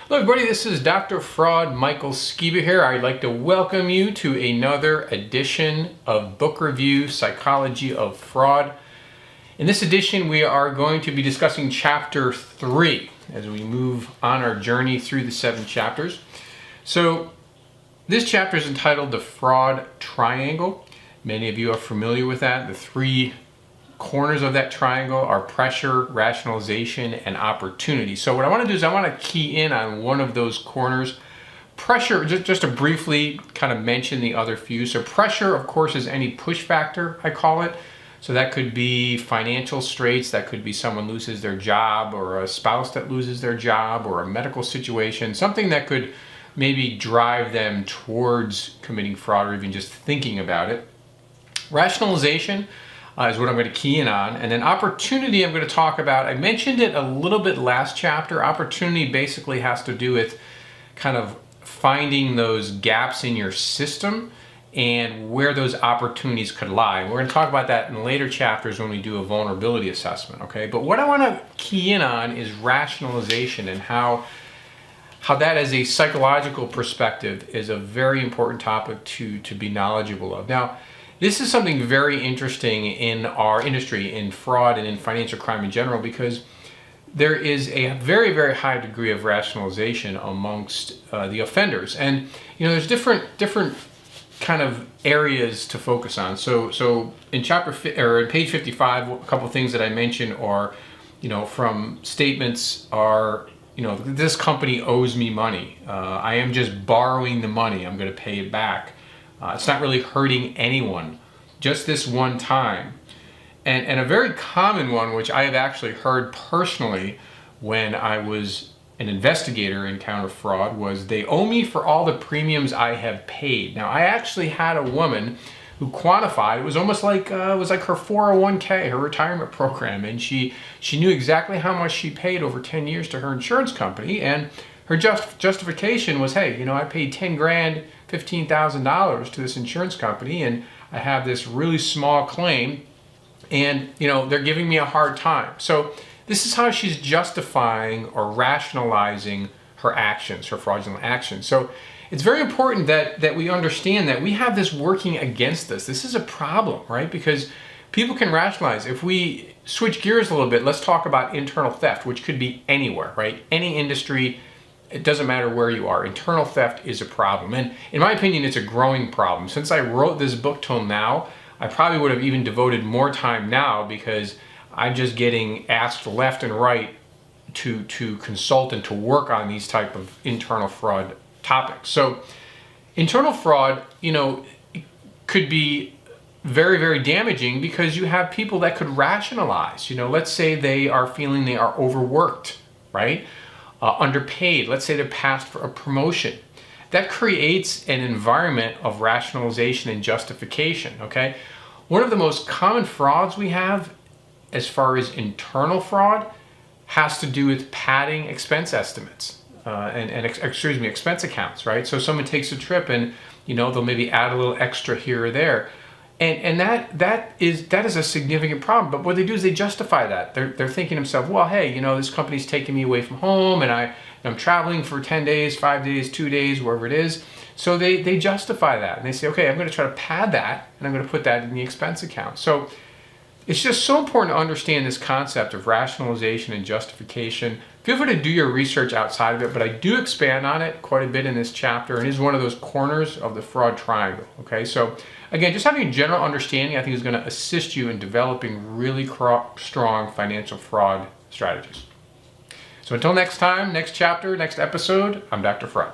Hello everybody, this is Dr. Fraud Michael Skiba here. I'd like to welcome you to another edition of Book Review Psychology of Fraud. In this edition we are going to be discussing Chapter 3 as we move on our journey through the 7 chapters. So this chapter is entitled The Fraud Triangle. Many of you are familiar with that. The 3 corners of that triangle are pressure, rationalization, and opportunity. So what I want to do is I want to key in on one of those corners. Pressure, just to briefly kind of mention the other few. So pressure, of course, is any push factor, I call it. So that could be financial straits, that could be someone loses their job, or a spouse that loses their job, or a medical situation, something that could maybe drive them towards committing fraud or even just thinking about it. Rationalization is what I'm going to key in on. And then opportunity I'm going to talk about. I mentioned it a little bit last chapter. Opportunity basically has to do with kind of finding those gaps in your system and where those opportunities could lie. We're going to talk about that in later chapters when we do a vulnerability assessment, okay? But what I want to key in on is rationalization and how that as a psychological perspective is a very important topic to be knowledgeable of. Now, this is something very interesting in our industry, in fraud and in financial crime in general, because there is a very, very high degree of rationalization amongst the offenders. And, you know, there's different kind of areas to focus on. So in page 55, a couple of things that I mentioned are, you know, from statements are, you know, this company owes me money. I am just borrowing the money. I'm going to pay it back. It's not really hurting anyone, just this one time. And a very common one, which I have actually heard personally when I was an investigator in counter fraud, was they owe me for all the premiums I have paid. Now, I actually had a woman who quantified, it was almost like it was like her 401k, her retirement program, and she knew exactly how much she paid over 10 years to her insurance company, and her justification was, hey, you know, I paid 10 grand, $15,000 to this insurance company, and I have this really small claim, and, you know, they're giving me a hard time. So this is how she's justifying or rationalizing her actions, her fraudulent actions. So it's very important that we understand that we have this working against us. This is a problem, right? Because people can rationalize. If we switch gears a little bit, let's talk about internal theft, which could be anywhere, right? Any industry. It doesn't matter where you are. Internal theft is a problem. And in my opinion, it's a growing problem. Since I wrote this book till now, I probably would have even devoted more time now because I'm just getting asked left and right to consult and to work on these type of internal fraud topics. So internal fraud, you know, could be very, very damaging because you have people that could rationalize. You know, let's say they are feeling they are overworked, right? Underpaid, let's say they're passed for a promotion. That creates an environment of rationalization and justification, okay? One of the most common frauds we have as far as internal fraud has to do with padding expense estimates expense accounts, right? So someone takes a trip and, you know, they'll maybe add a little extra here or there. And that is a significant problem. But what they do is they justify that. They're thinking to themselves, well, hey, you know, this company's taking me away from home, and I'm traveling for 10 days, 5 days, 2 days, wherever it is. So they justify that. And they say, okay, I'm going to try to pad that, and I'm going to put that in the expense account. So it's just so important to understand this concept of rationalization and justification. Feel free to do your research outside of it, but I do expand on it quite a bit in this chapter, and it is one of those corners of the fraud triangle, okay? So again, just having a general understanding, I think, is going to assist you in developing really strong financial fraud strategies. So until next time, next chapter, next episode, I'm Dr. Fraud.